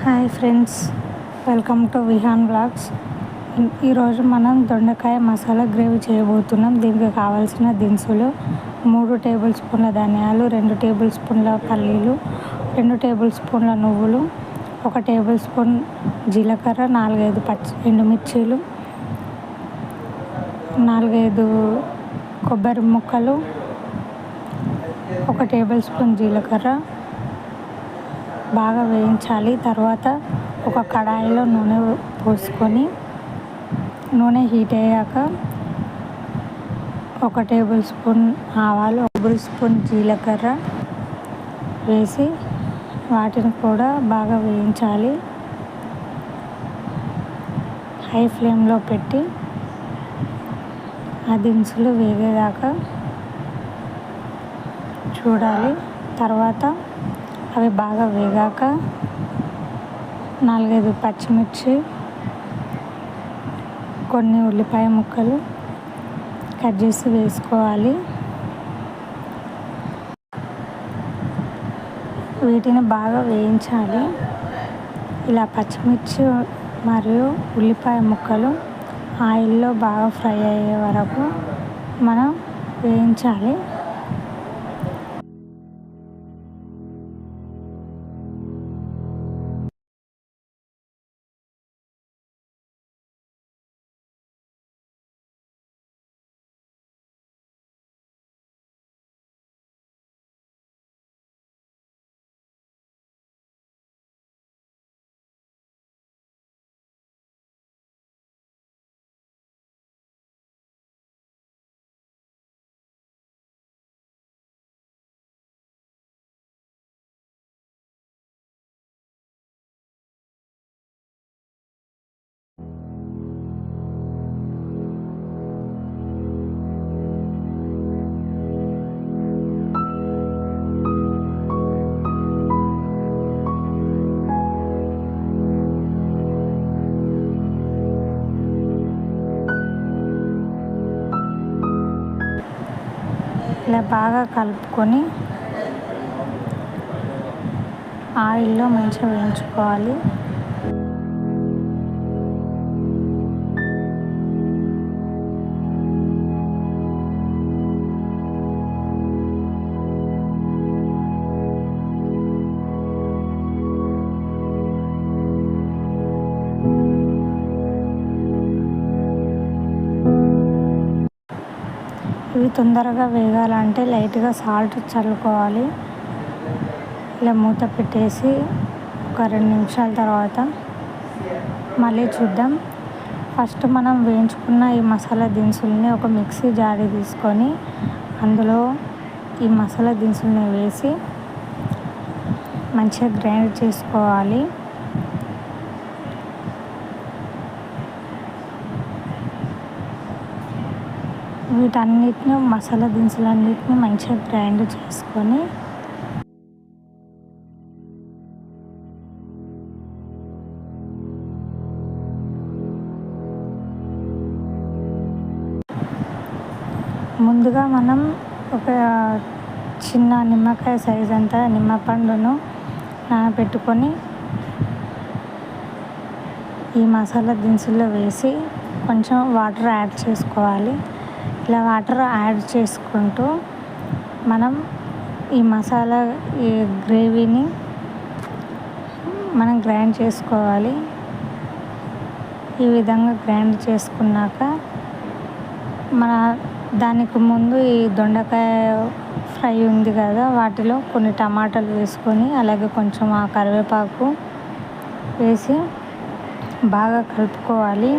Hi friends, welcome to Vihaan blogs. ఈరోజు మనం దొండకాయ మసాలా గ్రేవీ చేయబోతున్నాం. దీనికి కావాల్సిన దినుసులు 3 టేబుల్ స్పూన్ల ధనియాలు, 2 టేబుల్ స్పూన్ల పల్లీలు, 2 టేబుల్ స్పూన్ల నువ్వులు, 1 టేబుల్ స్పూన్ జీలకర్ర, 4-5 ఎండుమిర్చీలు, 4-5 కొబ్బరి ముక్కలు, 1 టేబుల్ స్పూన్ జీలకర్ర బాగా వేయించాలి. తర్వాత ఒక కడాయిలో నూనె పోసుకొని నూనె హీట్ అయ్యాక 1 టేబుల్ స్పూన్ ఆవాలు, 1 టేబుల్ స్పూన్ జీలకర్ర వేసి వాటిని కూడా బాగా వేయించాలి. హై ఫ్లేమ్లో పెట్టి ఆ దినుసులు వేగేదాకా చూడాలి. తర్వాత అవి బాగా వేగాక 4-5 పచ్చిమిర్చి, కొన్ని ఉల్లిపాయ ముక్కలు కట్ చేసి వేసుకోవాలి. వీటిని బాగా వేయించాలి. ఇలా పచ్చిమిర్చి మరియు ఉల్లిపాయ ముక్కలు ఆయిల్లో బాగా ఫ్రై అయ్యే వరకు మనం వేయించాలి. ఇలా బాగా కలుపుకొని ఆయిల్లో మంచిగా వేయించుకోవాలి. ఇవి తొందరగా వేగాలంటే లైట్గా సాల్ట్ చల్లుకోవాలి. ఇలా మూత పెట్టేసి ఒక 2 నిమిషాల తర్వాత మళ్ళీ చూద్దాం. ఫస్ట్ మనం వేయించుకున్న ఈ మసాలా దినుసుల్ని ఒక మిక్సీ జాడి తీసుకొని అందులో ఈ మసాలా దినుసుల్ని వేసి మంచిగా గ్రైండ్ చేసుకోవాలి. వీటన్నిటిని మసాలా దినుసులన్నిటిని మంచిగా గ్రైండ్ చేసుకొని ముందుగా మనం ఒక చిన్న నిమ్మకాయ సైజ్ అంతా నిమ్మపండును నానబెట్టుకొని ఈ మసాలా దినుసుల్లో వేసి కొంచెం వాటర్ యాడ్ చేసుకోవాలి. ఇలా వాటర్ యాడ్ చేసుకుంటూ మనం ఈ మసాలా ఈ గ్రేవీని మనం గ్రైండ్ చేసుకోవాలి. ఈ విధంగా గ్రైండ్ చేసుకున్నాక మన దానికి ముందు ఈ దొండకాయ ఫ్రై ఉంది కదా, వాటిలో కొన్ని టమాటాలు వేసుకొని అలాగే కొంచెం ఆ కరివేపాకు వేసి బాగా కలుపుకోవాలి.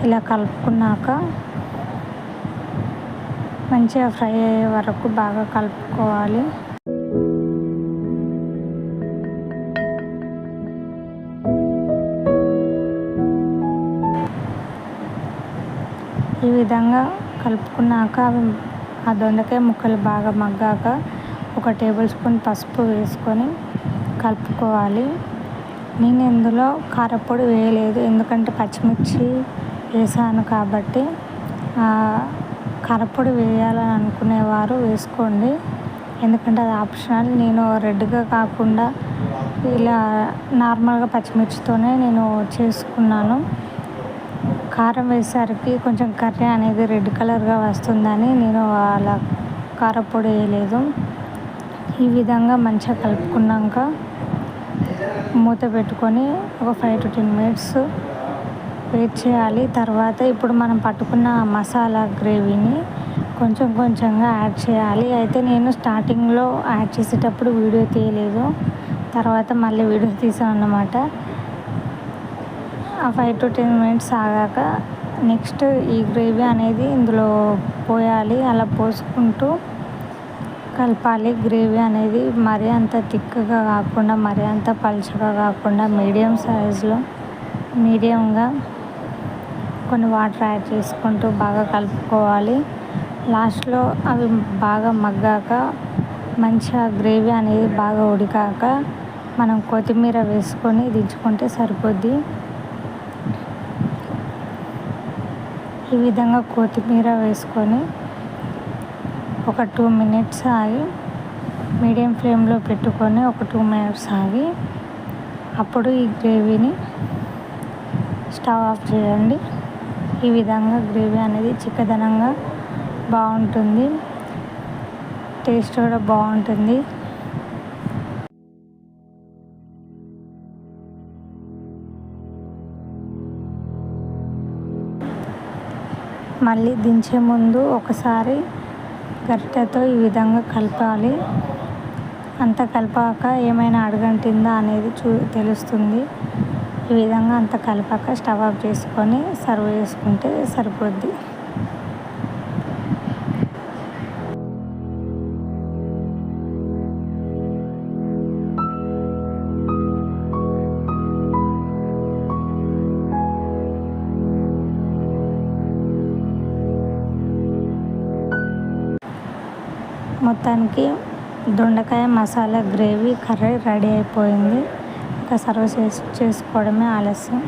ఇలా కలుపుకున్నాక మంచిగా ఫ్రై అయ్యే వరకు బాగా కలుపుకోవాలి. విధంగా కలుపుకున్నాక ఆ దొండకాయ ముక్కలు బాగా మగ్గాక 1 టేబుల్ స్పూన్ పసుపు వేసుకొని కలుపుకోవాలి. నేను ఇందులో కారపొడి వేయలేదు, ఎందుకంటే పచ్చిమిర్చి వేసాను కాబట్టి. కారపొడి వేయాలని అనుకునేవారు వేసుకోండి, ఎందుకంటే అది ఆప్షనల్. నేను రెడ్గా కాకుండా ఇలా నార్మల్గా పచ్చిమిర్చితోనే నేను చేసుకున్నాను. కారం వేసరికి కొంచెం కర్రీ అనేది రెడ్ కలర్గా వస్తుందని నేను అలా కారపొడి వేయలేదు. ఈ విధంగా మంచిగా కలుపుకున్నాక మూత పెట్టుకొని ఒక 5 to 10 minutes వెయిట్ చేయాలి. తర్వాత ఇప్పుడు మనం పట్టుకున్న మసాలా గ్రేవీని కొంచెం కొంచెంగా యాడ్ చేయాలి. అయితే నేను స్టార్టింగ్లో యాడ్ చేసేటప్పుడు వీడియో తీయలేదు, తర్వాత మళ్ళీ వీడియో తీసాను అన్నమాట. ఆ 5 to 10 minutes ఆగాక నెక్స్ట్ ఈ గ్రేవీ అనేది ఇందులో పోయాలి. అలా పోసుకుంటూ కలపాలి. గ్రేవీ అనేది మరీ అంత థిక్గా కాకుండా మరీ అంత పలుచగా కాకుండా మీడియం సైజులో మీడియంగా కొన్ని వాటర్ యాడ్ చేసుకుంటూ బాగా కలుపుకోవాలి. లాస్ట్లో అవి బాగా మగ్గాక మంచిగా గ్రేవీ అనేది బాగా ఉడికాక మనం కొత్తిమీర వేసుకొని దించుకుంటే సరిపోద్ది. ఈ విధంగా కొత్తిమీర వేసుకొని ఒక 2 minutes ఆగి మీడియం ఫ్లేమ్లో పెట్టుకొని ఒక 2 minutes ఆగి అప్పుడు ఈ గ్రేవీని స్టవ్ ఆఫ్ చేయండి. ఈ విధంగా గ్రేవీ అనేది చిక్కదనంగా బాగుంటుంది, టేస్ట్ కూడా బాగుంటుంది. మళ్ళీ దించే ముందు ఒకసారి గరిటెతో ఈ విధంగా కలపాలి. అంత కలిపాక ఏమైనా అడుగంటిందా అనేది తెలుస్తుంది. ఈ విధంగా అంత కలిపాక స్టవ్ ఆఫ్ చేసుకొని సర్వ్ చేసుకుంటే సరిపోద్ది. మొత్తానికి దొండకాయ మసాలా గ్రేవీ కర్రీ రెడీ అయిపోయింది. ఇంకా సర్వ్ చేసుకోవడమే ఆలస్యం.